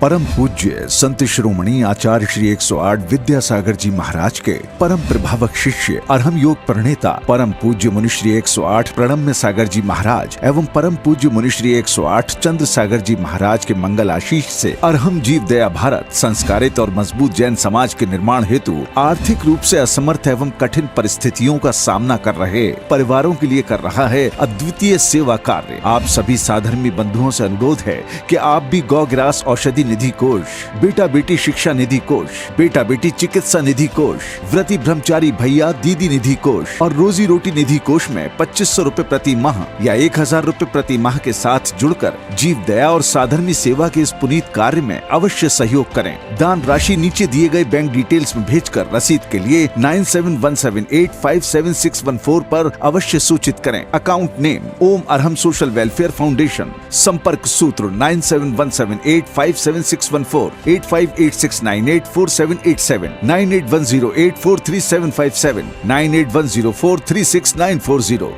परम पूज्य संत शिरोमणि आचार्य श्री 108 विद्यासागर जी महाराज के परम प्रभावक शिष्य अरहम योग प्रणेता परम पूज्य मुनि श्री 108 प्रणम्य सागर जी महाराज एवं परम पूज्य मुनि श्री 108 चंद्र सागर जी महाराज के मंगल आशीष से अरहम जीव दया भारत संस्कारित और मजबूत जैन समाज के निर्माण हेतु आर्थिक रूप से असमर्थ एवं कठिन परिस्थितियों का सामना कर रहे परिवारों के लिए कर रहा है अद्वितीय सेवा कार्य। आप सभी साधर्मी बंधुओं से अनुरोध है कि आप भी गौग्रास औषधि निधि कोष, बेटा बेटी शिक्षा निधि कोष, बेटा बेटी चिकित्सा निधि कोष, व्रती ब्रह्मचारी भैया दीदी निधि कोष और रोजी रोटी निधि कोष में 2500 रूपए प्रति माह या 1000 रूपए प्रति माह के साथ जुड़कर जीव दया और साधर्मी सेवा के इस पुनीत कार्य में अवश्य सहयोग करें। दान राशि नीचे दिए गए बैंक डिटेल्स में भेजकर रसीद के लिए 9717857614 पर अवश्य सूचित करें। अकाउंट नेम ओम अरहम सोशल वेलफेयर फाउंडेशन। संपर्क सूत्र 9717857614, 8586984787, 9810843757, 9810436940।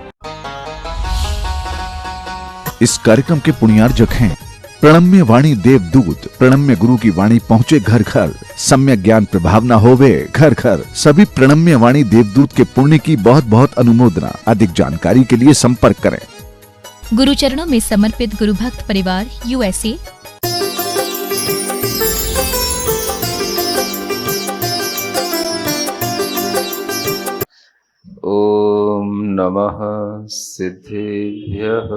इस कार्यक्रम के पुण्यार्जक हैं प्रणम्य वाणी देवदूत। प्रणम्य गुरु की वाणी पहुँचे घर घर, सम्यक ज्ञान प्रभाव न होवे घर घर। सभी प्रणम्य वाणी देवदूत के पुण्य की बहुत बहुत अनुमोदना। अधिक जानकारी के लिए संपर्क करें। गुरु चरणों में समर्पित गुरु भक्त परिवार USA। ओम नमः सिद्धेभ्यः।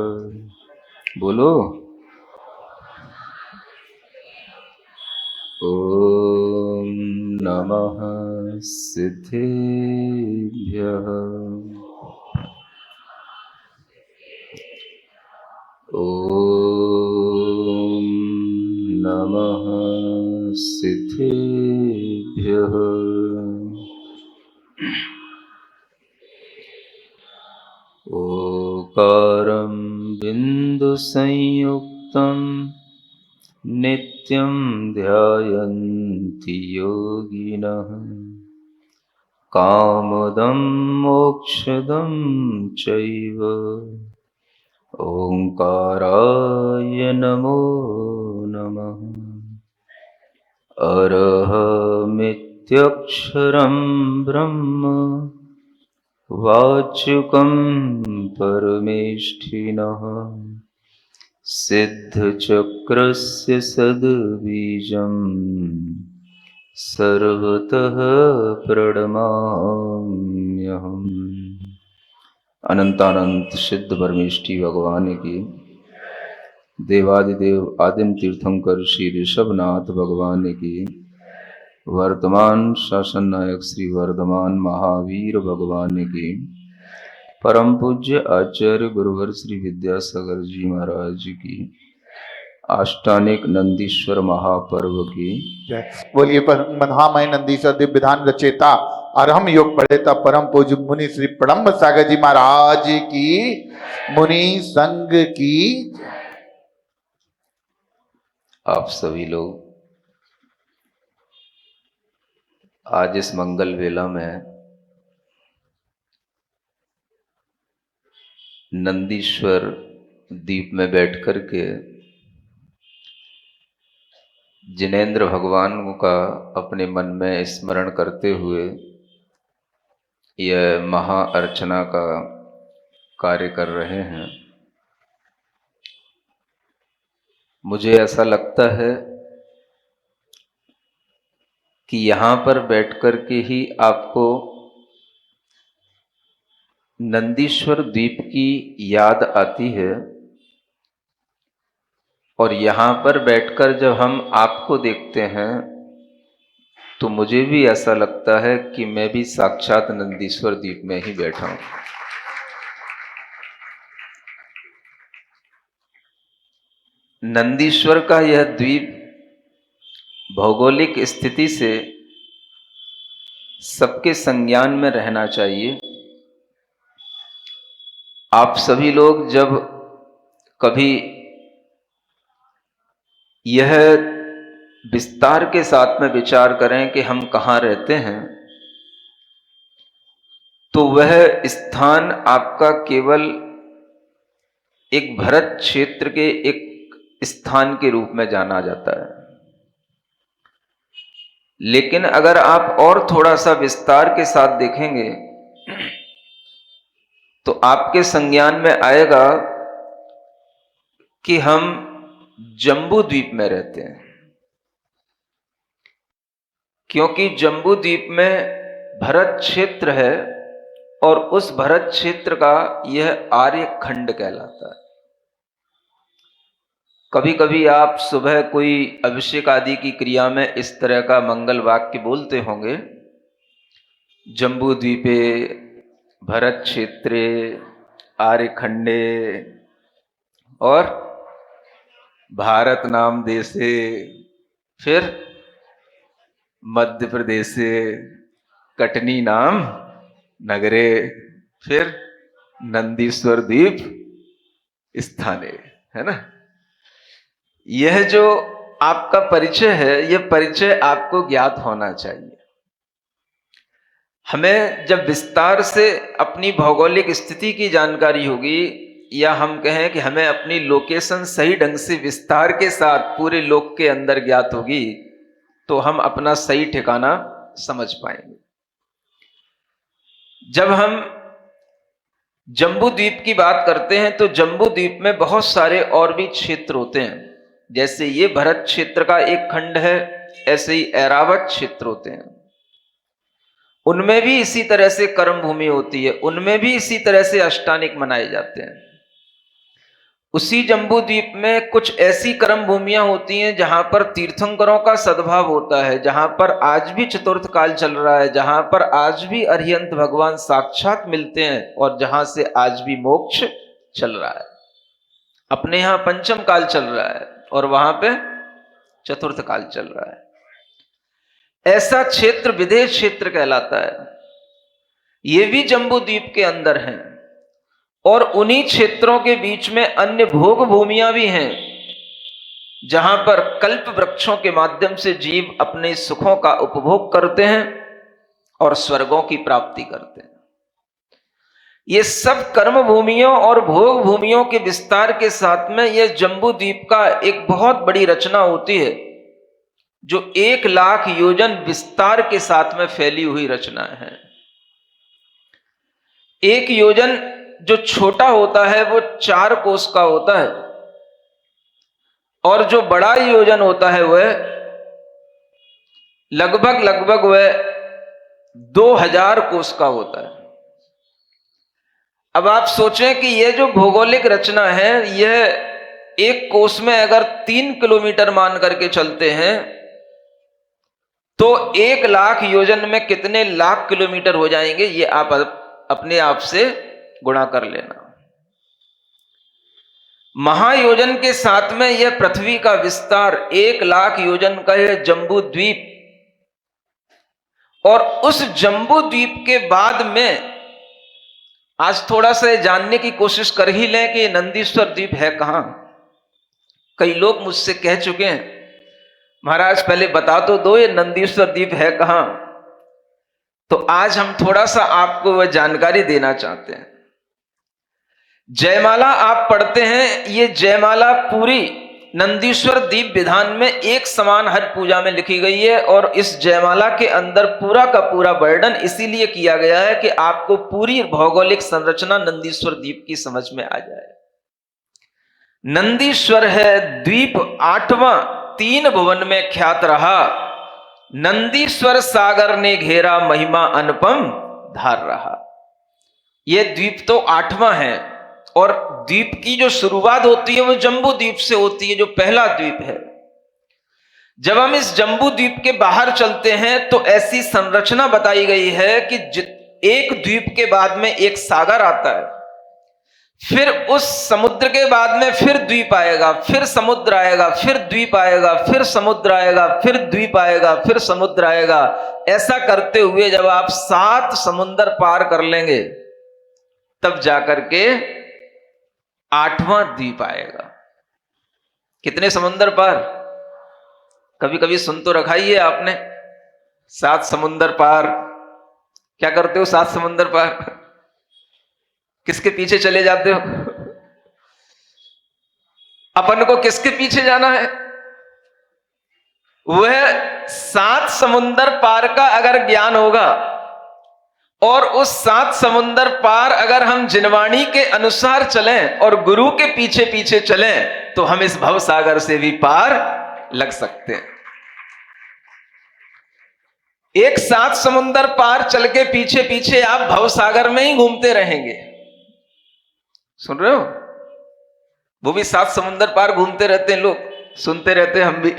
बोलो ओम नमः सिद्धेभ्यः। ओम नमः सिद्धेभ्यः। ओकारं बिंदु संयुक्तं नित्यं ध्यायन्ति योगिनः। कामदं मोक्षदं चैव ओंकाराय नमो नमः। अरहमित्यक्षरं ब्रह्म वाचुकं परमेष्ठिनः। सिद्धचक्रस्य सद्बीजं सर्वतः प्रणमाम्यहम्। अनंतानंत सिद्ध परमेष्ठी भगवान की, देवादिदेव आदिम तीर्थंकर श्री ऋषभनाथ भगवान की, वर्तमान शासन नायक श्री वर्धमान महावीर भगवान की, परम पूज्य आचार्य गुरुवर श्री विद्यासागर जी महाराज की, अष्टानिक नंदीश्वर महापर्व की। बोलिए महामय नंदीश्वर दिव्य विधान रचेता अरहम योग पढ़ेता परम पूज्य मुनि श्री प्रणम्य सागर जी महाराज की, मुनि संघ की। आप सभी लोग आज इस मंगल वेला में नंदीश्वर द्वीप में बैठकर के जिनेंद्र भगवान का अपने मन में स्मरण करते हुए यह महा अर्चना का कार्य कर रहे हैं। मुझे ऐसा लगता है कि यहाँ पर बैठकर के ही आपको नंदीश्वर द्वीप की याद आती है, और यहाँ पर बैठकर जब हम आपको देखते हैं तो मुझे भी ऐसा लगता है कि मैं भी साक्षात नंदीश्वर द्वीप में ही बैठा हूँ। नंदीश्वर का यह द्वीप भौगोलिक स्थिति से सबके संज्ञान में रहना चाहिए। आप सभी लोग जब कभी यह विस्तार के साथ में विचार करें कि हम कहाँ रहते हैं, तो वह स्थान आपका केवल एक भरत क्षेत्र के एक स्थान के रूप में जाना जाता है। लेकिन अगर आप और थोड़ा सा विस्तार के साथ देखेंगे तो आपके संज्ञान में आएगा कि हम जम्बू द्वीप में रहते हैं, क्योंकि जम्बू द्वीप में भरत क्षेत्र है और उस भरत क्षेत्र का यह आर्य खंड कहलाता है। कभी कभी आप सुबह कोई अभिषेक आदि की क्रिया में इस तरह का मंगल वाक्य बोलते होंगे, जम्बू द्वीपे भरत क्षेत्रे आर्य खंडे और भारत नाम देशे, फिर मध्य प्रदेशे कटनी नाम नगरे, फिर नंदीश्वर द्वीप स्थाने, है ना। यह जो आपका परिचय है, यह परिचय आपको ज्ञात होना चाहिए। हमें जब विस्तार से अपनी भौगोलिक स्थिति की जानकारी होगी, या हम कहें कि हमें अपनी लोकेशन सही ढंग से विस्तार के साथ पूरे लोक के अंदर ज्ञात होगी, तो हम अपना सही ठिकाना समझ पाएंगे। जब हम जम्बू द्वीप की बात करते हैं तो जम्बू द्वीप में बहुत सारे और भी क्षेत्र होते हैं। जैसे ये भरत क्षेत्र का एक खंड है, ऐसे ही ऐरावत क्षेत्र होते हैं। उनमें भी इसी तरह से कर्म भूमि होती है, उनमें भी इसी तरह से अष्टानिक मनाए जाते हैं। उसी जम्बू द्वीप में कुछ ऐसी कर्म भूमियां होती हैं जहां पर तीर्थंकरों का सद्भाव होता है, जहां पर आज भी चतुर्थ काल चल रहा है, जहां पर आज भी अरिहंत भगवान साक्षात मिलते हैं और जहां से आज भी मोक्ष चल रहा है। अपने यहां पंचम काल चल रहा है और वहां पे चतुर्थ काल चल रहा है। ऐसा क्षेत्र विदेश क्षेत्र कहलाता है। ये भी जम्बू द्वीप के अंदर हैं और उन्हीं क्षेत्रों के बीच में अन्य भोग भूमियां भी हैं, जहां पर कल्प वृक्षों के माध्यम से जीव अपने सुखों का उपभोग करते हैं और स्वर्गों की प्राप्ति करते हैं। ये सब कर्म भूमियों और भोग भूमियों के विस्तार के साथ में यह जम्बू द्वीप का एक बहुत बड़ी रचना होती है, जो 1,00,000 योजन विस्तार के साथ में फैली हुई रचना है। एक योजन जो छोटा होता है वो 4 कोस का होता है और जो बड़ा योजन होता है वह लगभग वह 2000 कोस का होता है। अब आप सोचें कि यह जो भौगोलिक रचना है, यह एक कोस में अगर 3 किलोमीटर मान करके चलते हैं तो 1,00,000 योजन में कितने लाख किलोमीटर हो जाएंगे, ये आप अपने आप से गुणा कर लेना। महायोजन के साथ में यह पृथ्वी का विस्तार 1,00,000 योजन का है जम्बू द्वीप, और उस जम्बू द्वीप के बाद में आज थोड़ा सा जानने की कोशिश कर ही लें कि नंदीश्वर द्वीप है कहां। कई लोग मुझसे कह चुके हैं, महाराज पहले बता तो दो ये नंदीश्वर द्वीप है कहां। तो आज हम थोड़ा सा आपको वह जानकारी देना चाहते हैं। जयमाला आप पढ़ते हैं, ये जयमाला पूरी नंदीश्वर द्वीप विधान में एक समान हर पूजा में लिखी गई है, और इस जयमाला के अंदर पूरा का पूरा वर्णन इसीलिए किया गया है कि आपको पूरी भौगोलिक संरचना नंदीश्वर द्वीप की समझ में आ जाए। नंदीश्वर है द्वीप 8वां, 3 भुवन में ख्यात रहा, नंदीश्वर सागर ने घेरा महिमा अनुपम धार रहा। यह द्वीप तो 8वां है, और द्वीप की जो शुरुआत होती है वो जम्बू द्वीप से होती है, जो पहला द्वीप है। जब हम इस जम्बू द्वीप के बाहर चलते हैं तो ऐसी संरचना बताई गई है कि एक द्वीप के बाद में एक सागर आता है, फिर उस समुद्र के बाद में फिर द्वीप आएगा, फिर समुद्र आएगा, फिर द्वीप आएगा, फिर समुद्र आएगा, फिर द्वीप आएगा, फिर समुद्र आएगा। ऐसा करते हुए जब आप 7 समुद्र पार कर लेंगे तब जाकर के 8वां द्वीप आएगा। कितने समुद्र पार? कभी कभी सुन तो रखा ही है आपने, 7 समुद्र पार। क्या करते हो 7 समुद्र पार? किसके पीछे चले जाते हो? अपन को किसके पीछे जाना है? वह 7 समुंदर पार का अगर ज्ञान होगा और उस 7 समुंदर पार अगर हम जिनवाणी के अनुसार चलें और गुरु के पीछे पीछे चलें तो हम इस भव सागर से भी पार लग सकते हैं। एक 7 समुंदर पार चल के पीछे पीछे आप भव सागर में ही घूमते रहेंगे। सुन रहे हो? वो भी 7 समुंदर पार घूमते रहते हैं लोग, सुनते रहते हैं हम भी।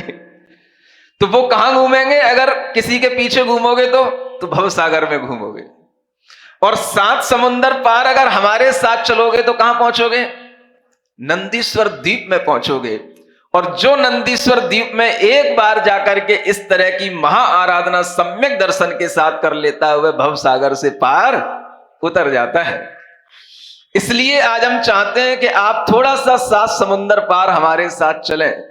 तो वो कहां घूमेंगे? अगर किसी के पीछे घूमोगे तो भव सागर में घूमोगे। और 7 समुंदर पार अगर हमारे साथ चलोगे तो कहां पहुंचोगे? नंदीश्वर द्वीप में पहुंचोगे। और जो नंदीश्वर द्वीप में एक बार जाकर के इस तरह की महा आराधना सम्यक दर्शन के साथ कर लेता है, वह भव सागर से पार उतर जाता है। इसलिए आज हम चाहते हैं कि आप थोड़ा सा 7 समुंदर पार हमारे साथ चलें,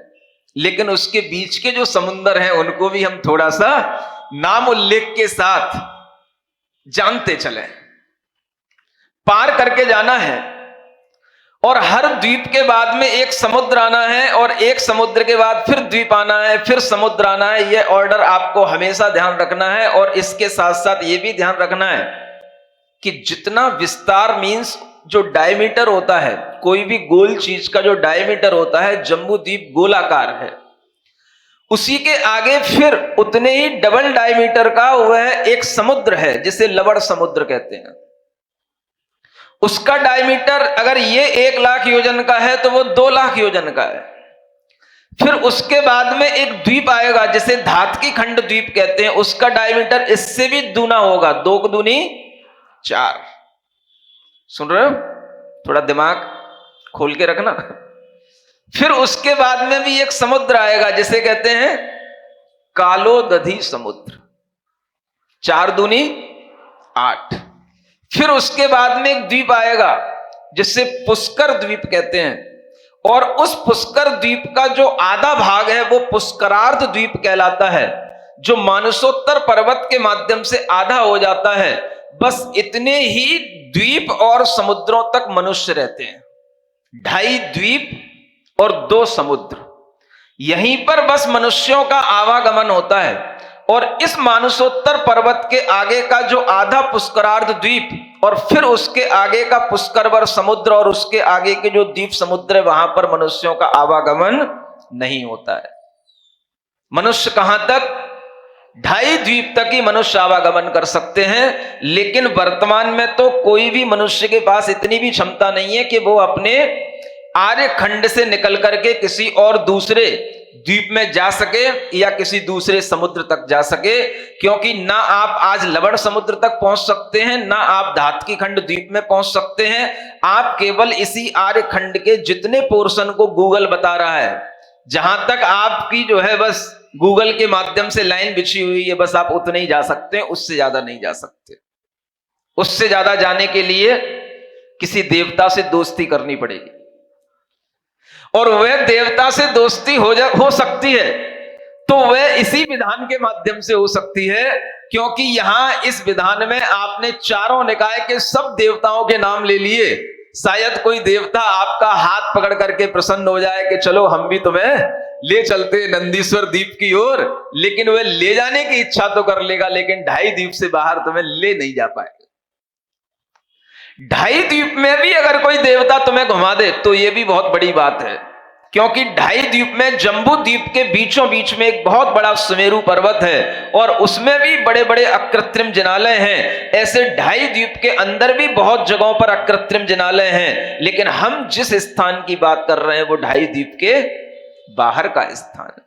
लेकिन उसके बीच के जो समुंदर हैं उनको भी हम थोड़ा सा नाम उल्लेख के साथ जानते चलें। पार करके जाना है और हर द्वीप के बाद में एक समुद्र आना है और एक समुद्र के बाद फिर द्वीप आना है, फिर समुद्र आना है। यह ऑर्डर आपको हमेशा ध्यान रखना है। और इसके साथ साथ यह भी ध्यान रखना है कि जितना विस्तार मीन्स जो डायमीटर होता है, कोई भी गोल चीज का जो डायमीटर होता है, जम्बू द्वीप गोलाकार है, उसी के आगे फिर उतने ही डबल डायमीटर का वह एक समुद्र है जिसे लवण समुद्र कहते हैं। उसका डायमीटर अगर ये 1 लाख योजन का है तो वो 2 लाख योजन का है। फिर उसके बाद में एक द्वीप आएगा जिसे धातकी खंड द्वीप कहते हैं, उसका डायमीटर इससे भी दूना होगा, 2 × 2 = 4। सुन रहे हो? थोड़ा दिमाग खोल के रखना। फिर उसके बाद में भी एक समुद्र आएगा जिसे कहते हैं कालोदधी समुद्र, 4 × 2 = 8। फिर उसके बाद में एक द्वीप आएगा जिसे पुष्कर द्वीप कहते हैं, और उस पुष्कर द्वीप का जो आधा भाग है वो पुष्करार्ध द्वीप कहलाता है, जो मानसोत्तर पर्वत के माध्यम से आधा हो जाता है। बस इतने ही द्वीप और समुद्रों तक मनुष्य रहते हैं, 2.5 द्वीप और 2 समुद्र, यहीं पर बस मनुष्यों का आवागमन होता है। और इस मानसोत्तर पर्वत के आगे का जो आधा पुष्करार्ध द्वीप और फिर उसके आगे का पुष्करवर समुद्र और उसके आगे के जो द्वीप समुद्र है, वहां पर मनुष्यों का आवागमन नहीं होता है। मनुष्य कहां तक? 2.5 द्वीप तक ही मनुष्य आवागमन कर सकते हैं। लेकिन वर्तमान में तो कोई भी मनुष्य के पास इतनी भी क्षमता नहीं है कि वो अपने आर्य खंड से निकल करके किसी और दूसरे द्वीप में जा सके या किसी दूसरे समुद्र तक जा सके, क्योंकि ना आप आज लवण समुद्र तक पहुंच सकते हैं, ना आप धातकी खंड द्वीप में पहुंच सकते हैं। आप केवल इसी आर्य खंड के जितने पोर्शन को गूगल बता रहा है, जहां तक आपकी जो है बस गूगल के माध्यम से लाइन बिछी हुई है, बस आप उतने ही जा सकते हैं, उससे ज्यादा नहीं जा सकते। उससे ज्यादा जाने के लिए किसी देवता से दोस्ती करनी पड़ेगी, और वह देवता से दोस्ती हो सकती है तो वह इसी विधान के माध्यम से हो सकती है, क्योंकि यहां इस विधान में आपने चारों निकाय के सब देवताओं के नाम ले लिए। शायद कोई देवता आपका हाथ पकड़ करके प्रसन्न हो जाए कि चलो हम भी तुम्हें ले चलते नंदीश्वर द्वीप की ओर, लेकिन वह ले जाने की इच्छा तो कर लेगा, लेकिन 2.5 द्वीप से बाहर तुम्हें ले नहीं जा पाएगा। 2.5 द्वीप में भी अगर कोई देवता तुम्हें घुमा दे तो यह भी बहुत बड़ी बात है, क्योंकि 2.5 द्वीप में जम्बू द्वीप के बीचों बीच में एक बहुत बड़ा सुमेरु पर्वत है और उसमें भी बड़े बड़े अकृत्रिम जिनालय हैं। ऐसे 2.5 द्वीप के अंदर भी बहुत जगहों पर अकृत्रिम जिनालय हैं, लेकिन हम जिस स्थान की बात कर रहे हैं वो 2.5 द्वीप के बाहर का स्थान है।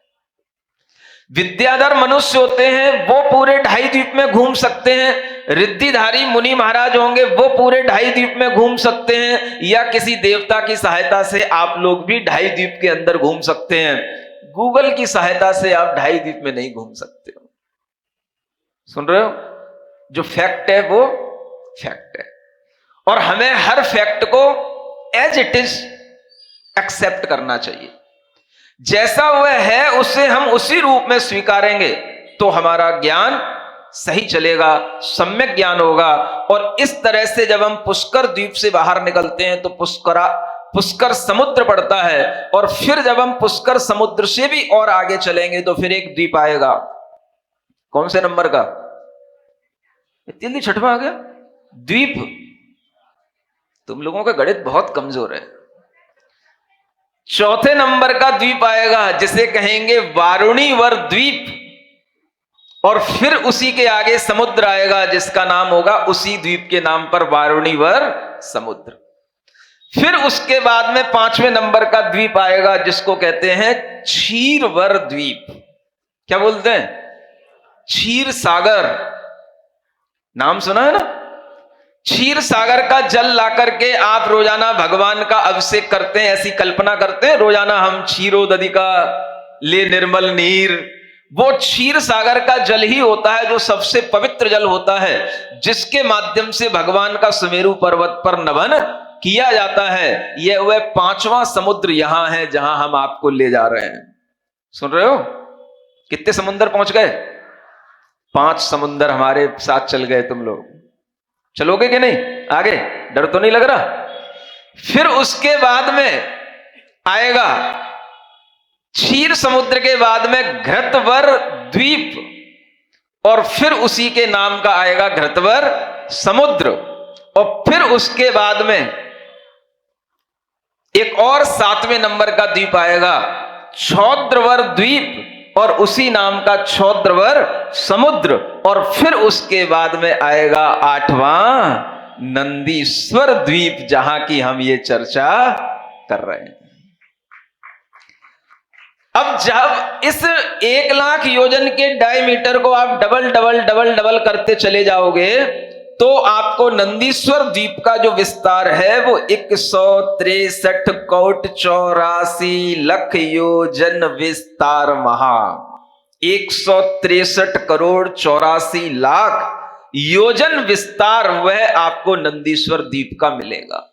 विद्याधर मनुष्य होते हैं वो पूरे 2.5 द्वीप में घूम सकते हैं, रिद्धिधारी मुनि महाराज होंगे वो पूरे 2.5 द्वीप में घूम सकते हैं, या किसी देवता की सहायता से आप लोग भी 2.5 द्वीप के अंदर घूम सकते हैं। गूगल की सहायता से आप 2.5 द्वीप में नहीं घूम सकते हो। सुन रहे हो? जो फैक्ट है वो फैक्ट है, और हमें हर फैक्ट को एज इट इज एक्सेप्ट करना चाहिए। जैसा वह है उसे हम उसी रूप में स्वीकारेंगे तो हमारा ज्ञान सही चलेगा, सम्यक ज्ञान होगा। और इस तरह से जब हम पुष्कर द्वीप से बाहर निकलते हैं तो पुष्कर समुद्र पड़ता है, और फिर जब हम पुष्कर समुद्र से भी और आगे चलेंगे तो फिर एक द्वीप आएगा। कौन से नंबर का? जल्दी छठवां आ गया द्वीप। तुम लोगों का गणित बहुत कमजोर है। चौथे नंबर का द्वीप आएगा जिसे कहेंगे वारुणीवर द्वीप, और फिर उसी के आगे समुद्र आएगा जिसका नाम होगा उसी द्वीप के नाम पर वारुणीवर समुद्र। फिर उसके बाद में पांचवें नंबर का द्वीप आएगा जिसको कहते हैं क्षीरवर द्वीप। क्या बोलते हैं? क्षीर सागर। नाम सुना है ना? क्षीर सागर का जल ला करके आप रोजाना भगवान का अभिषेक करते हैं, ऐसी कल्पना करते हैं रोजाना हम क्षीरोदधिका ले निर्मल नीर। वो क्षीर सागर का जल ही होता है जो सबसे पवित्र जल होता है, जिसके माध्यम से भगवान का सुमेरु पर्वत पर नमन किया जाता है। यह वह पांचवा समुद्र यहां है जहां हम आपको ले जा रहे हैं। सुन रहे हो? कितने समुद्र पहुंच गए? 5 समुद्र हमारे साथ चल गए। तुम लोग चलोगे कि नहीं आगे? डर तो नहीं लग रहा? फिर उसके बाद में आएगा क्षीर समुद्र के बाद में घृतवर द्वीप, और फिर उसी के नाम का आएगा घृतवर समुद्र, और फिर उसके बाद में एक और 7वें नंबर का द्वीप आएगा छौद्रवर द्वीप, और उसी नाम का छौद्रवर समुद्र, और फिर उसके बाद में आएगा 8वां नंदीश्वर द्वीप जहां की हम ये चर्चा कर रहे हैं। अब जब इस 1,00,000 योजन के डायमीटर को आप डबल डबल डबल डबल करते चले जाओगे तो आपको नंदीश्वर द्वीप का जो विस्तार है वो 163 कोट 84 लाख योजन विस्तार महा 163 करोड़ 84 लाख योजन विस्तार वह आपको नंदीश्वर द्वीप का मिलेगा।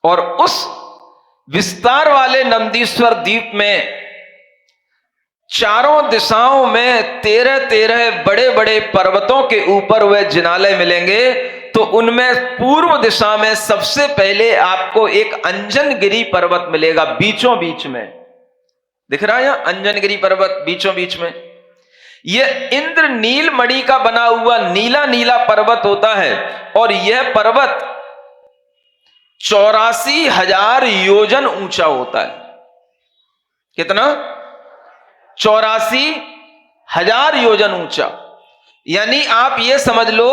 और उस विस्तार वाले नंदीश्वर द्वीप में चारों दिशाओं में 13 बड़े बड़े पर्वतों के ऊपर वह जिनालय मिलेंगे। तो उनमें पूर्व दिशा में सबसे पहले आपको एक अंजनगिरी पर्वत मिलेगा, बीचों बीच में दिख रहा है यहां अंजनगिरी पर्वत बीचों बीच में। यह इंद्र नील मणि का बना हुआ नीला नीला पर्वत होता है, और यह पर्वत 84,000 योजन ऊंचा होता है। कितना? 84,000 योजन ऊंचा। यानी आप ये समझ लो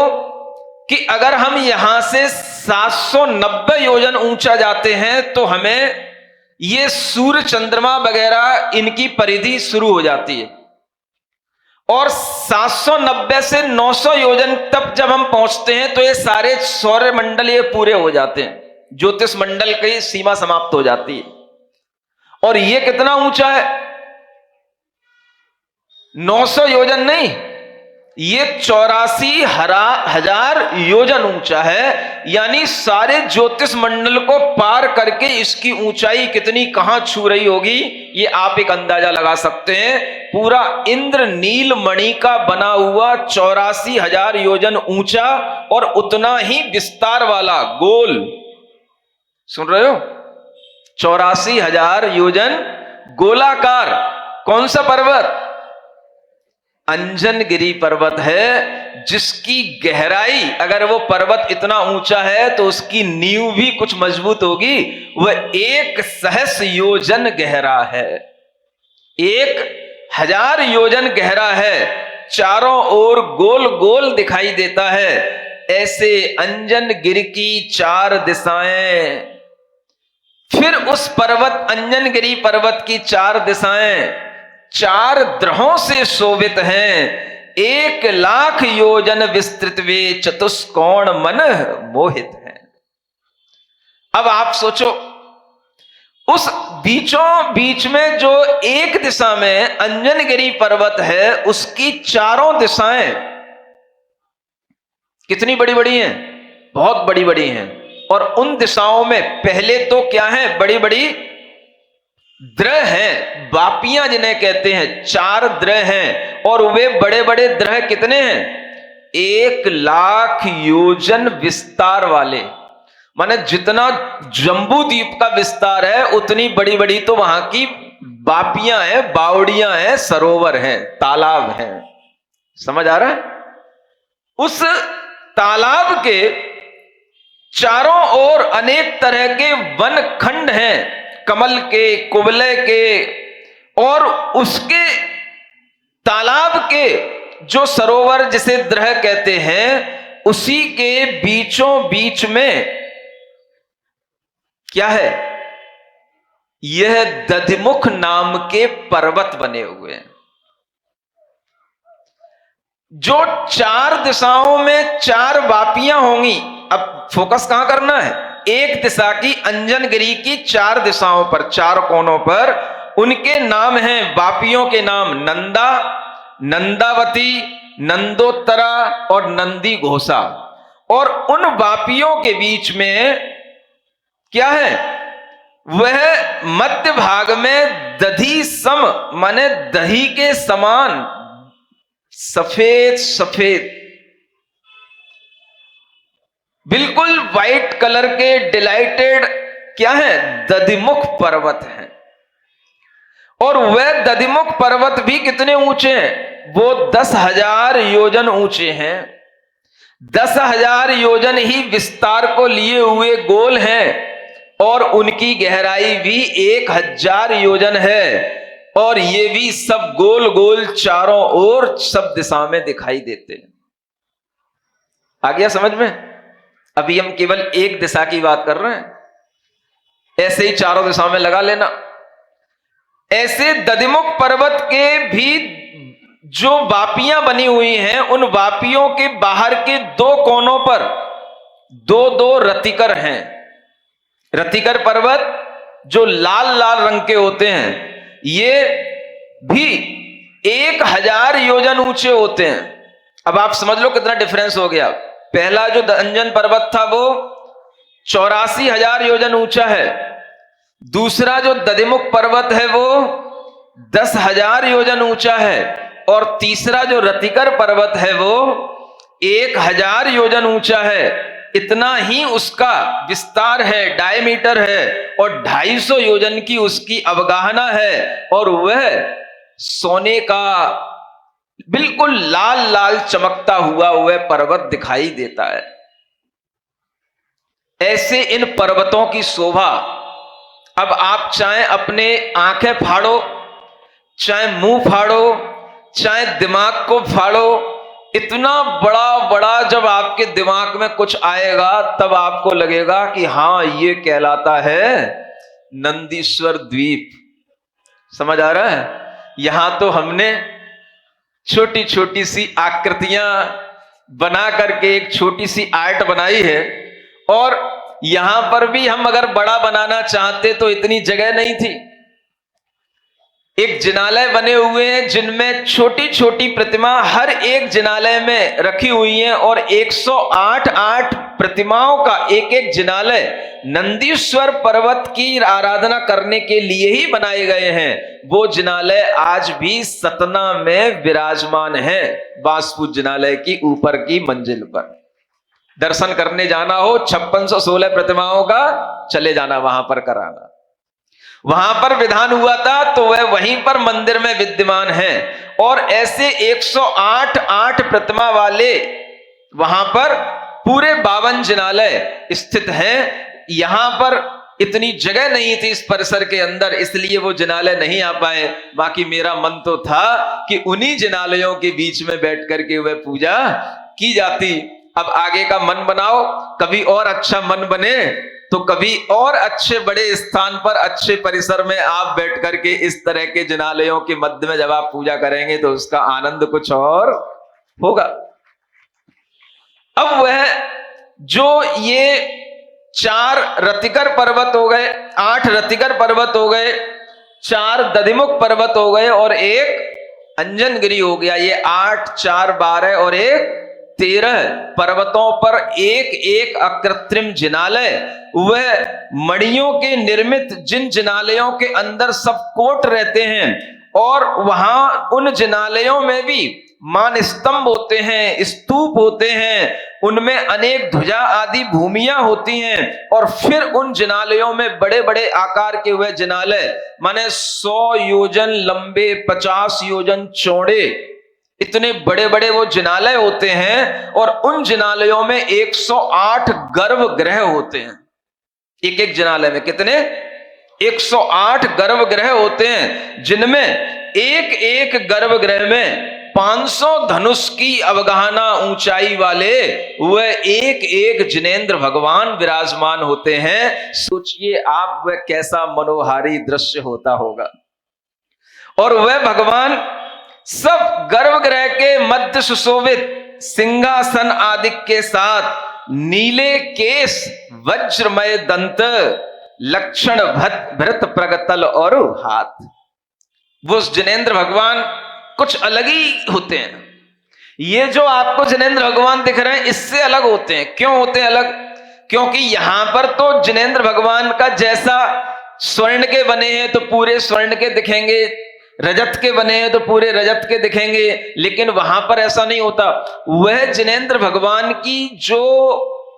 कि अगर हम यहां से 790 योजन ऊंचा जाते हैं तो हमें ये सूर्य चंद्रमा वगैरह इनकी परिधि शुरू हो जाती है, और 790 से 900 योजन तक जब हम पहुंचते हैं तो ये सारे सौर मंडल ये पूरे हो जाते हैं, ज्योतिष मंडल की सीमा समाप्त हो जाती है। और ये कितना ऊंचा है? 900 योजन नहीं, ये 84,000 योजन ऊंचा है। यानी सारे ज्योतिष मंडल को पार करके इसकी ऊंचाई कितनी कहां छू रही होगी ये आप एक अंदाजा लगा सकते हैं। पूरा इंद्र नील मणि का बना हुआ 84,000 योजन ऊंचा और उतना ही विस्तार वाला गोल, सुन रहे हो? 84,000 योजन गोलाकार कौन सा पर्वत? अंजनगिरी पर्वत है, जिसकी गहराई, अगर वो पर्वत इतना ऊंचा है तो उसकी नींव भी कुछ मजबूत होगी। वह 1,000 योजन गहरा है, 1,000 योजन गहरा है, चारों ओर गोल गोल दिखाई देता है। ऐसे अंजनगिरी की 4 दिशाएं, फिर उस पर्वत अंजनगिरी पर्वत की 4 दिशाएं 4 ग्रहों से शोभित हैं। 1,00,000 योजन विस्तृत वे चतुष्कोण मन मोहित हैं। अब आप सोचो, उस बीचों बीच में जो एक दिशा में अंजनगिरी पर्वत है उसकी चारों दिशाएं कितनी बड़ी बड़ी हैं? बहुत बड़ी बड़ी हैं। और उन दिशाओं में पहले तो क्या है? बड़ी बड़ी द्रह हैं, बापियां जिन्हें कहते हैं, 4 द्रह हैं। और वे बड़े बड़े द्रह कितने हैं? 1,00,000 योजन विस्तार वाले। माने जितना जम्बू द्वीप का विस्तार है उतनी बड़ी बड़ी तो वहां की बापियां हैं, बावड़ियां हैं, सरोवर हैं, तालाब हैं। समझ आ रहा है? उस तालाब के चारों ओर अनेक तरह के वन खंड हैं, कमल के, कुबले के, और उसके तालाब के जो सरोवर जिसे द्रह कहते हैं, उसी के बीचों बीच में क्या है? यह दधिमुख नाम के पर्वत बने हुए हैं, जो चार दिशाओं में चार वापियां होंगी। अब फोकस कहां करना है? एक दिशा की अंजनगिरी की चार दिशाओं पर, चार कोनों पर उनके नाम हैं, वापियों के नाम नंदा, नंदावती, नंदोत्तरा और नंदी घोषा। और उन वापियों के बीच में क्या है? वह मध्य भाग में दधी सम माने दही के समान सफेद सफेद बिल्कुल व्हाइट कलर के डिलाइटेड क्या है? दधिमुख पर्वत हैं। और वह दधिमुख पर्वत भी कितने ऊंचे हैं? वो 10,000 योजन ऊंचे हैं। 10,000 योजन ही विस्तार को लिए हुए गोल हैं, और उनकी गहराई भी 1,000 योजन है। और ये भी सब गोल गोल चारों ओर सब दिशा में दिखाई देते हैं। आ गया समझ में? अभी हम केवल एक दिशा की बात कर रहे हैं, ऐसे ही चारों दिशाओं में लगा लेना। ऐसे दधिमुख पर्वत के भी जो वापियां बनी हुई हैं, उन वापियों के बाहर के दो कोनों पर दो दो रतिकर हैं। रतिकर पर्वत जो लाल लाल रंग के होते हैं, ये भी 1,000 योजन ऊंचे होते हैं। अब आप समझ लो कितना डिफरेंस हो गया। पहला जो अंजन पर्वत था वो 84,000 योजन ऊंचा है। दूसरा जो दधिमुख पर्वत है वो 10,000 योजन ऊंचा है। और तीसरा जो रतिकर पर्वत है वो 1,000 योजन ऊंचा है। इतना ही उसका विस्तार है, डायमीटर है, और 250 योजन की उसकी अवगाहना है। और वह सोने का बिल्कुल लाल लाल चमकता हुआ वह पर्वत दिखाई देता है। ऐसे इन पर्वतों की शोभा, अब आप चाहे अपने आंखें फाड़ो, चाहे मुंह फाड़ो, चाहे दिमाग को फाड़ो, इतना बड़ा बड़ा जब आपके दिमाग में कुछ आएगा तब आपको लगेगा कि हां ये कहलाता है नंदीश्वर द्वीप। समझ आ रहा है? यहां तो हमने छोटी छोटी सी आकृतियां बना करके एक छोटी सी आर्ट बनाई है, और यहां पर भी हम अगर बड़ा बनाना चाहते तो इतनी जगह नहीं थी। एक जिनालय बने हुए हैं जिनमें छोटी छोटी प्रतिमा हर एक जिनालय में रखी हुई हैं, और 108 प्रतिमाओं का एक एक जिनालय नंदीश्वर पर्वत की आराधना करने के लिए ही बनाए गए हैं। वो जिनालय आज भी सतना में विराजमान है, बासपुर जिनालय की ऊपर की मंजिल पर। दर्शन करने जाना हो 5616 प्रतिमाओं का, चले जाना वहां पर कराना। वहां पर विधान हुआ था तो वह वहीं पर मंदिर में विद्यमान है। और ऐसे 108 प्रतिमा वाले वहां पर पूरे 52 जिनालय स्थित हैं। यहां पर इतनी जगह नहीं थी इस परिसर के अंदर, इसलिए वो जिनालय नहीं आ पाए। बाकी मेरा मन तो था कि उन्हीं जिनालयों के बीच में बैठ करके वह पूजा की जाती। अब आगे का मन बनाओ, कभी और अच्छा मन बने तो कभी और अच्छे बड़े स्थान पर, अच्छे परिसर में आप बैठ करके इस तरह के जिनालयों के मध्य में जब आप पूजा करेंगे तो उसका आनंद कुछ और होगा। अब वह जो ये 4 रतिकर पर्वत हो गए, 8 रतिकर पर्वत हो गए, 4 दधिमुख पर्वत हो गए और एक अंजनगिरी हो गया। ये 8, 4, 12 और 1, 13 पर्वतों पर एक एक अकृत्रिम जिनालय, वह मणियों के निर्मित जिन जिनालयों के अंदर सब कोट रहते हैं, और वहां उन जिनालयों में भी मान स्तंभ होते हैं, स्तूप होते हैं, उनमें अनेक ध्वजा आदि भूमियां होती हैं, और फिर उन जिनालयों में बड़े बड़े आकार के हुए जिनालय, माने 100 योजन लंबे, 50 योजन चौड़े, इतने बड़े बड़े वो जिनालय होते हैं। और उन जिनालयों में 108 गर्भगृह होते हैं। एक एक जिनालय में कितने? 108 गर्भगृह होते हैं, जिनमें एक एक गर्भगृह में 500 धनुष की अवगाहना ऊंचाई वाले वह एक एक जिनेंद्र भगवान विराजमान होते हैं। सोचिए आप, वह कैसा मनोहारी दृश्य होता होगा। और वह भगवान सब गर्भगृह के मध्य सुशोभित सिंहासन आदि के साथ नीले केस, वज्रमय दंत, लक्षण भरत प्रगतल और हाथ। वो जिनेंद्र भगवान कुछ अलग ही होते हैं। ये जो आपको जिनेंद्र भगवान दिख रहे हैं, इससे अलग होते हैं। क्यों होते हैं अलग? क्योंकि यहां पर तो जिनेंद्र भगवान का जैसा स्वर्ण के बने हैं तो पूरे स्वर्ण के दिखेंगे, रजत के बने हैं तो पूरे रजत के दिखेंगे, लेकिन वहां पर ऐसा नहीं होता। वह जिनेंद्र भगवान की जो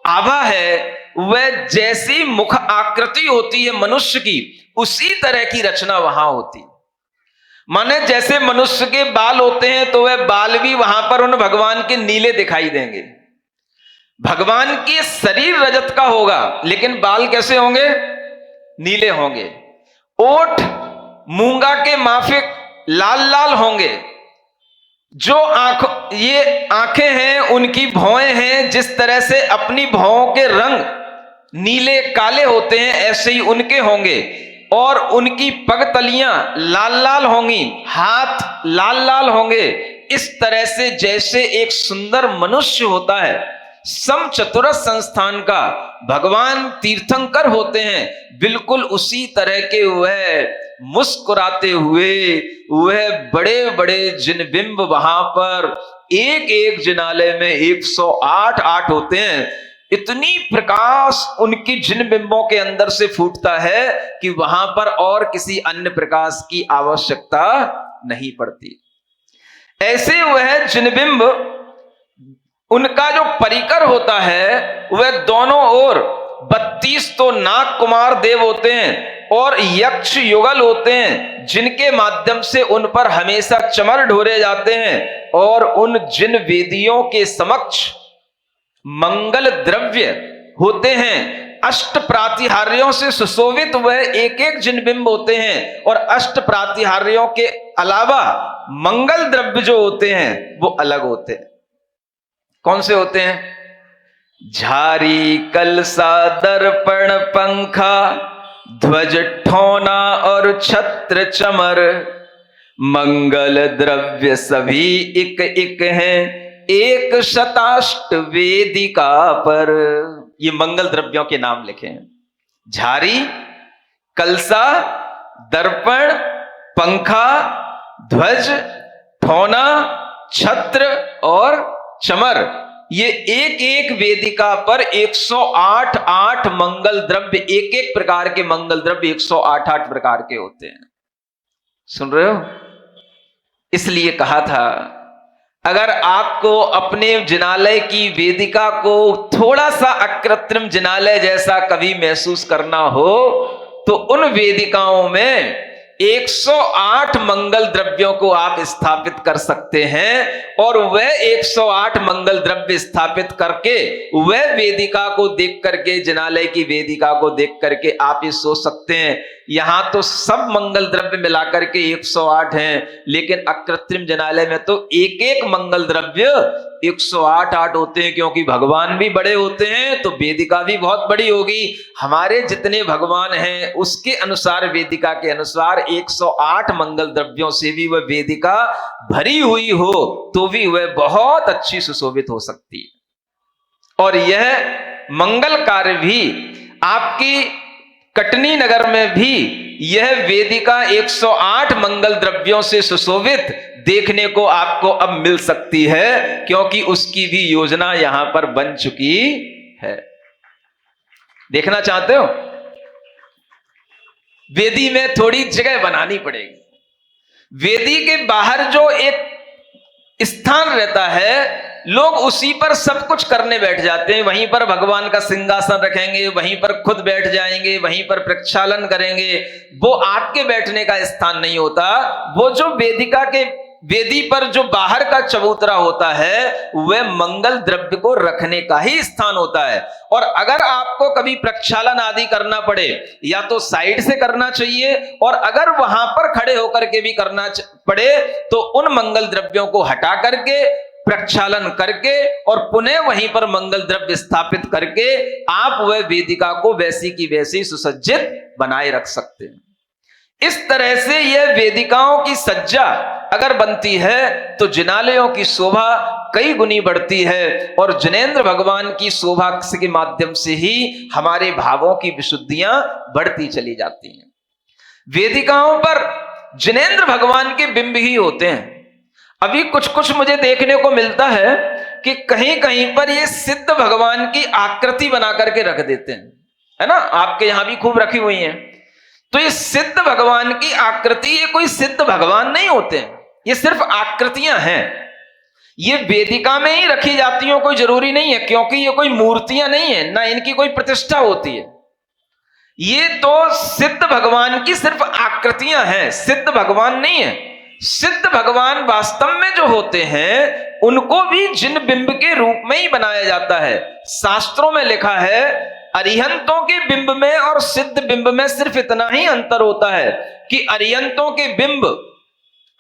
आभा है, वह जैसी मुख आकृति होती है मनुष्य की, उसी तरह की रचना वहां होती। माने जैसे मनुष्य के बाल होते हैं तो वह बाल भी वहां पर उन भगवान के नीले दिखाई देंगे। भगवान की शरीर रजत का होगा, लेकिन बाल कैसे होंगे? नीले होंगे। ओठ मूंगा के माफिक लाल लाल होंगे। जो ये आंखें हैं, उनकी भौएं हैं, जिस तरह से अपनी भौं के रंग नीले काले होते हैं, ऐसे ही उनके होंगे। और उनकी पगतलियां लाल लाल होंगी, हाथ लाल लाल होंगे। इस तरह से जैसे एक सुंदर मनुष्य होता है, समचतुरस संस्थान का भगवान तीर्थंकर होते हैं, बिल्कुल उसी तरह के वह मुस्कुराते हुए वह बड़े बड़े जिनबिंब वहां पर एक एक जिनालय में 108 होते हैं। इतनी प्रकाश उनकी जिनबिंबों के अंदर से फूटता है कि वहां पर और किसी अन्य प्रकाश की आवश्यकता नहीं पड़ती। ऐसे वह जिनबिंब, उनका जो परिकर होता है, वह दोनों ओर 32 तो नाग कुमार देव होते हैं और यक्ष युगल होते हैं, जिनके माध्यम से उन पर हमेशा चमर ढोरे जाते हैं। और उन जिन वेदियों के समक्ष मंगल द्रव्य होते हैं, अष्ट प्रातिहार्यों से सुशोभित वह एक एक जिनबिंब होते हैं। और अष्ट प्रातिहार्यों के अलावा मंगल द्रव्य जो होते हैं वो अलग होते हैं। कौन से होते हैं? झारी, कलसा, दर्पण, पंखा, ध्वज, ठौना और छत्र, चमर, मंगल द्रव्य सभी एक एक हैं, एक शताष्ट वेदिका पर। ये मंगल द्रव्यों के नाम लिखे हैं। झारी, कलसा, दर्पण, पंखा, ध्वज, ठौना, छत्र और चमर, ये एक एक वेदिका पर 108 मंगल द्रव्य, एक एक प्रकार के मंगल द्रव्य 108 प्रकार के होते हैं। सुन रहे हो? इसलिए कहा था, अगर आपको अपने जिनालय की वेदिका को थोड़ा सा अकृत्रिम जिनालय जैसा कभी महसूस करना हो, तो उन वेदिकाओं में 108 मंगल द्रव्यों को आप स्थापित कर सकते हैं। और वह 108 मंगल द्रव्य स्थापित करके वह वेदिका को देख करके, जिनालय की वेदिका को देख करके आप ये सोच सकते हैं, यहां तो सब मंगल द्रव्य मिलाकर के 108 हैं, लेकिन अकृत्रिम जिनालय में तो एक एक मंगल द्रव्य 108 होते हैं। क्योंकि भगवान भी बड़े होते हैं तो वेदिका भी बहुत बड़ी होगी। हमारे जितने भगवान हैं उसके अनुसार, वेदिका के अनुसार 108 मंगल द्रव्यों से भी वह वेदिका भरी हुई हो तो भी वह बहुत अच्छी सुशोभित हो सकती है। और यह मंगल कार्य भी आपकी कटनी नगर में भी यह वेदिका 108 मंगल द्रव्यों से सुशोभित देखने को आपको अब मिल सकती है, क्योंकि उसकी भी योजना यहां पर बन चुकी है। देखना चाहते हो? वेदी में थोड़ी जगह बनानी पड़ेगी। वेदी के बाहर जो एक स्थान रहता है, लोग उसी पर सब कुछ करने बैठ जाते हैं। वहीं पर भगवान का सिंहासन रखेंगे, वहीं पर खुद बैठ जाएंगे, वहीं पर प्रक्षालन करेंगे। वो आपके बैठने का स्थान नहीं होता। वो जो वेदिका के वेदी पर जो बाहर का चबूतरा होता है वह मंगल द्रव्य को रखने का ही स्थान होता है। और अगर आपको कभी प्रक्षालन आदि करना पड़े, या तो साइड से करना चाहिए, और अगर वहां पर खड़े होकर के भी करना पड़े तो उन मंगल द्रव्यों को हटा करके प्रक्षालन करके और पुनः वहीं पर मंगल द्रव्य स्थापित करके आप वह वेदिका को वैसी की वैसी सुसज्जित बनाए रख सकते हैं। इस तरह से यह वेदिकाओं की सज्जा अगर बनती है तो जिनालयों की शोभा कई गुनी बढ़ती है, और जिनेंद्र भगवान की शोभा के माध्यम से ही हमारे भावों की विशुद्धियां बढ़ती चली जाती हैं। वेदिकाओं पर जिनेंद्र भगवान के बिंब ही होते हैं। अभी कुछ कुछ मुझे देखने को मिलता है कि कहीं कहीं पर ये सिद्ध भगवान की आकृति बना करके रख देते हैं, है ना। आपके यहां भी खूब रखी हुई हैं। तो ये सिद्ध भगवान की आकृति, ये कोई सिद्ध भगवान नहीं होते हैं, ये सिर्फ आकृतियां हैं। ये वेदिका में ही रखी जाती हो कोई जरूरी नहीं है, क्योंकि ये कोई मूर्तियां नहीं है, ना इनकी कोई प्रतिष्ठा होती है। ये तो सिद्ध भगवान की सिर्फ आकृतियां हैं, सिद्ध भगवान नहीं है। सिद्ध भगवान वास्तव में जो होते हैं उनको भी जिन बिंब के रूप में ही बनाया जाता है। शास्त्रों में लिखा है अरिहंतों के बिंब में और सिद्ध बिंब में सिर्फ इतना ही अंतर होता है कि अरिहंतों के बिंब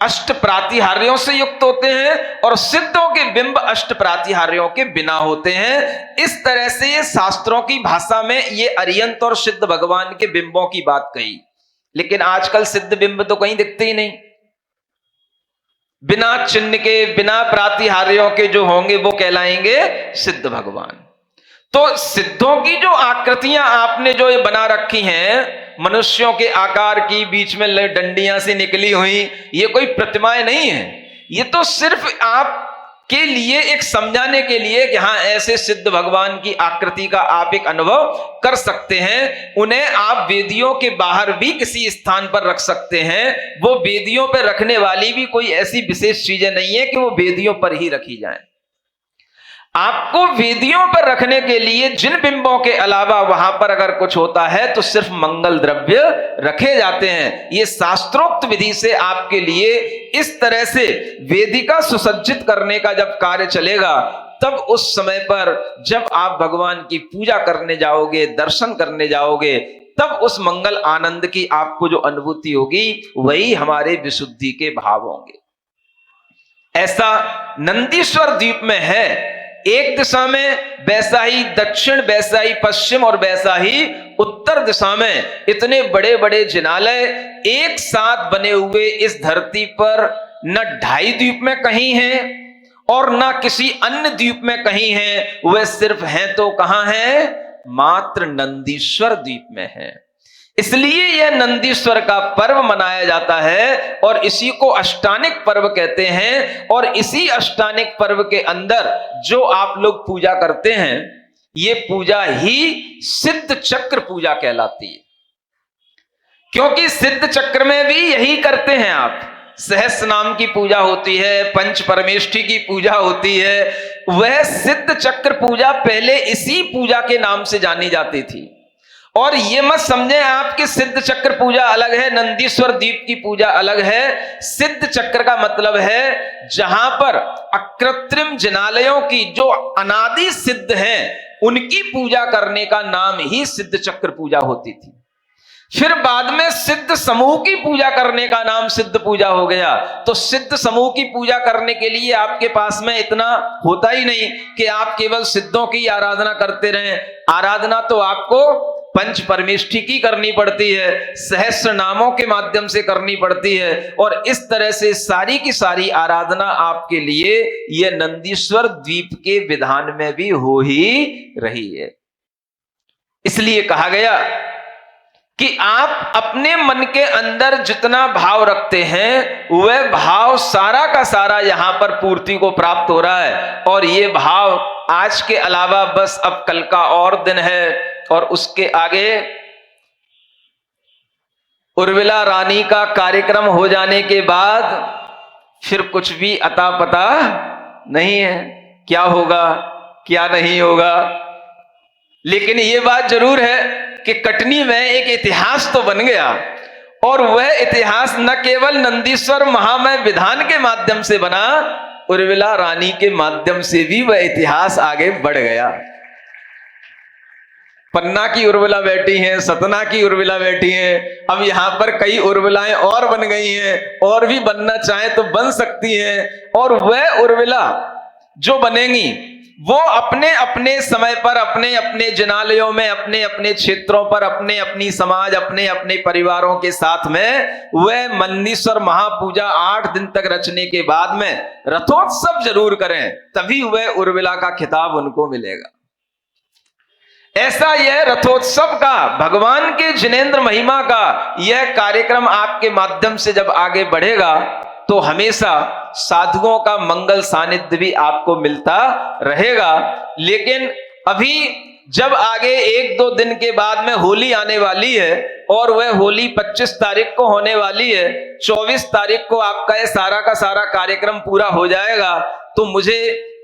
अष्ट प्रातिहार्यों से युक्त होते हैं और सिद्धों के बिंब अष्ट प्रातिहार्यों के बिना होते हैं। इस तरह से ये शास्त्रों की भाषा में ये अरिहंत और सिद्ध भगवान के बिंबों की बात कही। लेकिन आजकल सिद्ध बिंब तो कहीं दिखते ही नहीं। बिना चिन्ह के, बिना प्रातिहार्यों के जो होंगे वो कहलाएंगे सिद्ध भगवान। तो सिद्धों की जो आकृतियां आपने जो ये बना रखी हैं, मनुष्यों के आकार की, बीच में डंडियां से निकली हुई, ये कोई प्रतिमाएं नहीं है। ये तो सिर्फ आपके लिए एक समझाने के लिए कि हाँ ऐसे सिद्ध भगवान की आकृति का आप एक अनुभव कर सकते हैं। उन्हें आप वेदियों के बाहर भी किसी स्थान पर रख सकते हैं। वो वेदियों पर रखने वाली भी कोई ऐसी विशेष चीजें नहीं है कि वो वेदियों पर ही रखी जाए। आपको वेदियों पर रखने के लिए जिन बिंबों के अलावा वहां पर अगर कुछ होता है तो सिर्फ मंगल द्रव्य रखे जाते हैं। ये शास्त्रोक्त विधि से आपके लिए इस तरह से वेदिका सुसज्जित करने का जब कार्य चलेगा, तब उस समय पर जब आप भगवान की पूजा करने जाओगे, दर्शन करने जाओगे, तब उस मंगल आनंद की आपको जो अनुभूति होगी वही हमारे विशुद्धि के भाव होंगे। ऐसा नंदीश्वर द्वीप में है। एक दिशा में वैसा ही दक्षिण, वैसा ही पश्चिम और वैसा ही उत्तर दिशा में इतने बड़े बड़े जिनालय एक साथ बने हुए इस धरती पर न 2.5 द्वीप में कहीं हैं और न किसी अन्य द्वीप में कहीं हैं। वह सिर्फ हैं तो कहां हैं? मात्र नंदीश्वर द्वीप में है। इसलिए यह नंदीश्वर का पर्व मनाया जाता है और इसी को अष्टानिक पर्व कहते हैं। और इसी अष्टानिक पर्व के अंदर जो आप लोग पूजा करते हैं, ये पूजा ही सिद्ध चक्र पूजा कहलाती है। क्योंकि सिद्ध चक्र में भी यही करते हैं आप। सहस्र नाम की पूजा होती है, पंच परमेष्ठी की पूजा होती है। वह सिद्ध चक्र पूजा पहले इसी पूजा के नाम से जानी जाती थी। और ये मत समझें आप कि सिद्ध चक्र पूजा अलग है, नंदीश्वर द्वीप की पूजा अलग है। सिद्ध चक्र का मतलब है जहां पर अकृत्रिम जिनालयों की जो अनादि सिद्ध हैं उनकी पूजा करने का नाम ही सिद्ध चक्र पूजा होती थी। फिर बाद में सिद्ध समूह की पूजा करने का नाम सिद्ध पूजा हो गया। तो सिद्ध समूह की पूजा करने के लिए आपके पास में इतना होता ही नहीं कि आप केवल सिद्धों की आराधना करते रहें। आराधना तो आपको पंच परमेष्ठी की करनी पड़ती है, सहस्र नामों के माध्यम से करनी पड़ती है। और इस तरह से सारी की सारी आराधना आपके लिए यह नंदीश्वर द्वीप के विधान में भी हो ही रही है। इसलिए कहा गया कि आप अपने मन के अंदर जितना भाव रखते हैं वह भाव सारा का सारा यहां पर पूर्ति को प्राप्त हो रहा है। और ये भाव आज के अलावा बस अब कल का और दिन है, और उसके आगे उर्मिला रानी का कार्यक्रम हो जाने के बाद फिर कुछ भी अता पता नहीं है, क्या होगा क्या नहीं होगा। लेकिन ये बात जरूर है कि कटनी में एक इतिहास तो बन गया, और वह इतिहास न केवल नंदीश्वर महामय विधान के माध्यम से बना, उर्मिला रानी के माध्यम से भी वह इतिहास आगे बढ़ गया। पन्ना की उर्मिला बैठी हैं, सतना की उर्मिला बैठी हैं, अब यहां पर कई उर्मिलाएं और बन गई हैं, और भी बनना चाहें तो बन सकती हैं। और वह उर्मिला जो बनेंगी वो अपने अपने समय पर, अपने अपने जिनालयों में, अपने अपने क्षेत्रों पर, अपने अपनी समाज, अपने अपने परिवारों के साथ में वह मंदीश्वर महापूजा 8 दिन तक रचने के बाद में रथोत्सव जरूर करें, तभी वह उर्मिला का खिताब उनको मिलेगा। ऐसा यह रथोत्सव का, भगवान के जिनेंद्र महिमा का यह कार्यक्रम आपके माध्यम से जब आगे बढ़ेगा तो हमेशा साधुओं का मंगल सानिध्य भी आपको मिलता रहेगा। लेकिन अभी जब आगे 1-2 दिन के बाद में होली आने वाली है, और वह होली 25 तारीख को होने वाली है, 24 तारीख को आपका ये सारा का सारा कार्यक्रम पूरा हो जाएगा, तो मुझे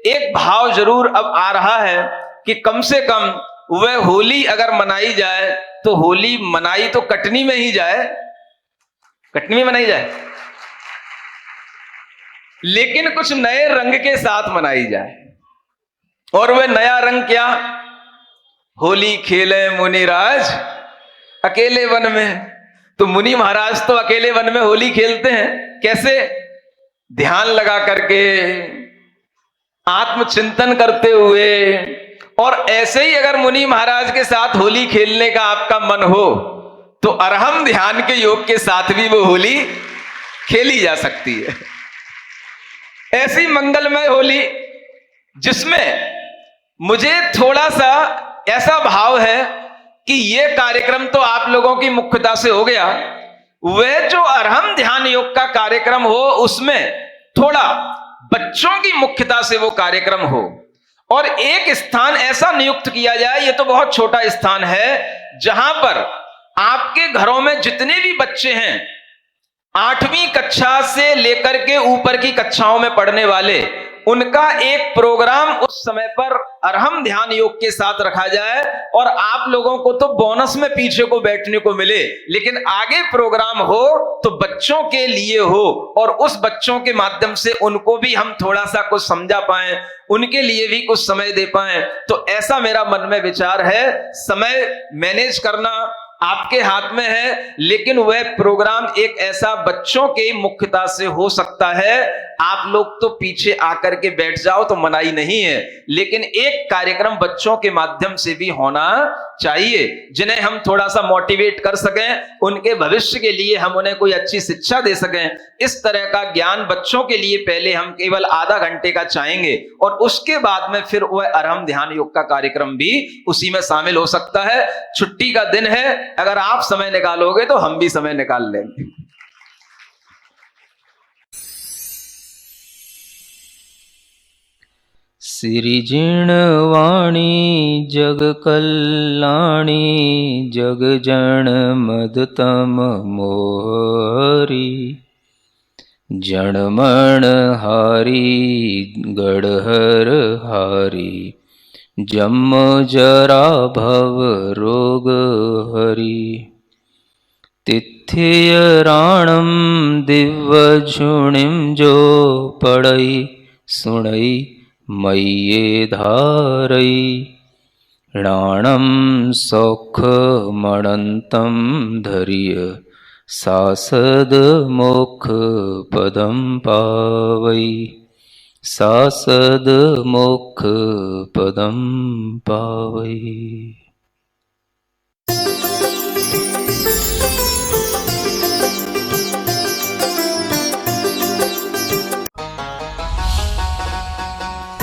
एक भाव जरूर अब आ रहा है कि कम से कम वह होली अगर मनाई जाए तो होली मनाई तो कटनी में ही जाए, कटनी में मनाई जाए, लेकिन कुछ नए रंग के साथ मनाई जाए। और वह नया रंग क्या? होली खेले मुनिराज अकेले वन में। तो मुनि महाराज तो अकेले वन में होली खेलते हैं, कैसे? ध्यान लगा करके, आत्मचिंतन करते हुए। और ऐसे ही अगर मुनि महाराज के साथ होली खेलने का आपका मन हो तो अरहम ध्यान के योग के साथ भी वो होली खेली जा सकती है। ऐसी मंगलमय होली जिसमें मुझे थोड़ा सा ऐसा भाव है कि ये कार्यक्रम तो आप लोगों की मुख्यता से हो गया, वह जो अरहम ध्यान योग का कार्यक्रम हो उसमें थोड़ा बच्चों की मुख्यता से वो कार्यक्रम हो। और एक स्थान ऐसा नियुक्त किया जाए, ये तो बहुत छोटा स्थान है, जहां पर आपके घरों में जितने भी बच्चे हैं 8वीं कक्षा से लेकर के ऊपर की कक्षाओं में पढ़ने वाले, उनका एक प्रोग्राम उस समय पर अरहम ध्यान योग के साथ रखा जाए। और आप लोगों को तो बोनस में पीछे को बैठने को मिले, लेकिन आगे प्रोग्राम हो तो बच्चों के लिए हो, और उस बच्चों के माध्यम से उनको भी हम थोड़ा सा कुछ समझा पाएं, उनके लिए भी कुछ समय दे पाएं। तो ऐसा मेरा मन में विचार है। समय मैनेज करना आपके हाथ में है, लेकिन वह प्रोग्राम एक ऐसा बच्चों के मुख्यता से हो सकता है। आप लोग तो पीछे आकर के बैठ जाओ तो मनाही नहीं है, लेकिन एक कार्यक्रम बच्चों के माध्यम से भी होना चाहिए, जिन्हें हम थोड़ा सा मोटिवेट कर सकें, उनके भविष्य के लिए हम उन्हें कोई अच्छी शिक्षा दे सकें। इस तरह का ज्ञान बच्चों के लिए पहले हम केवल आधा घंटे का चाहेंगे, और उसके बाद में फिर वह अरहम ध्यान योग का कार्यक्रम भी उसी में शामिल हो सकता है। छुट्टी का दिन है, अगर आप समय निकालोगे तो हम भी समय निकाल लेंगे। सिरिजिणवाणी जग कल्याणी जग जन मदतम मोहरी जनमण हारी गढ़हर हारी जम जरा भव रोग हरि तिथ्य राणम दिव्य झुणिम जो पढ़ई सुणई मय्ये धारई राणम सौख मणंतम धर्य सासद मोक्ष पदम पावई सासद मोक्ष पदम पावई।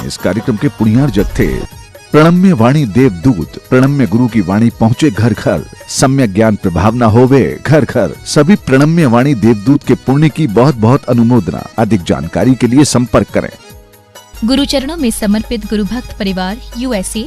इस कार्यक्रम के पुण्यार जत्थे प्रणम्य वाणी देवदूत, प्रणम्य गुरु की वाणी पहुंचे घर घर, सम्यक ज्ञान प्रभाव न होवे घर घर। सभी प्रणम्य वाणी देवदूत के पुण्य की बहुत बहुत अनुमोदना। अधिक जानकारी के लिए संपर्क करें। गुरुचरणों में समर्पित गुरु भक्त परिवार USA,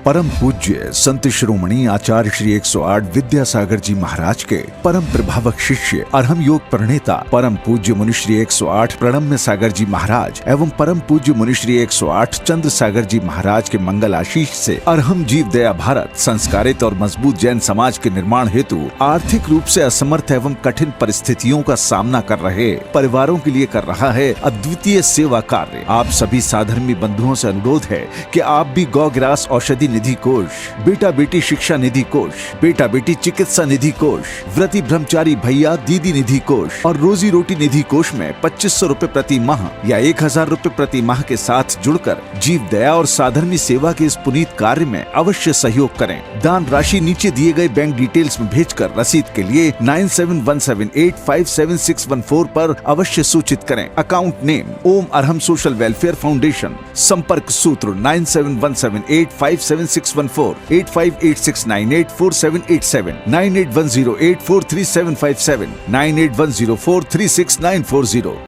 परम पूज्य संत शिरोमणि आचार्य श्री 108 विद्यासागर जी महाराज के परम प्रभावक शिष्य अरहम योग प्रणेता परम पूज्य मुनिश्री 108 प्रणम्य सागर जी महाराज एवं परम पूज्य मुनिश्री 108 चंद्र सागर जी महाराज के मंगल आशीष से अरहम जीव दया भारत संस्कारित और मजबूत जैन समाज के निर्माण हेतु आर्थिक रूप से असमर्थ एवं कठिन परिस्थितियों का सामना कर रहे परिवारों के लिए कर रहा है अद्वितीय सेवा कार्य। आप सभी साधर्मी बंधुओं से अनुरोध है कि आप भी गौ ग्रास औषधि निधि कोष, बेटा बेटी शिक्षा निधि कोष, बेटा बेटी चिकित्सा निधि कोष, व्रती ब्रह्मचारी भैया दीदी निधि कोष और रोजी रोटी निधि कोष में 2500 रूपए प्रति माह या 1000 रूपए प्रति माह के साथ जुड़कर जीव दया और साधर्मी सेवा के इस पुनीत कार्य में अवश्य सहयोग करें। दान राशि नीचे दिए गए बैंक डिटेल्स में भेजकर रसीद के लिए 9717857614 पर अवश्य सूचित करें। अकाउंट नेम ओम अरहम सोशल वेलफेयर फाउंडेशन। संपर्क सूत्र 9717857614, 8586984787, 9810843757, 9810436940।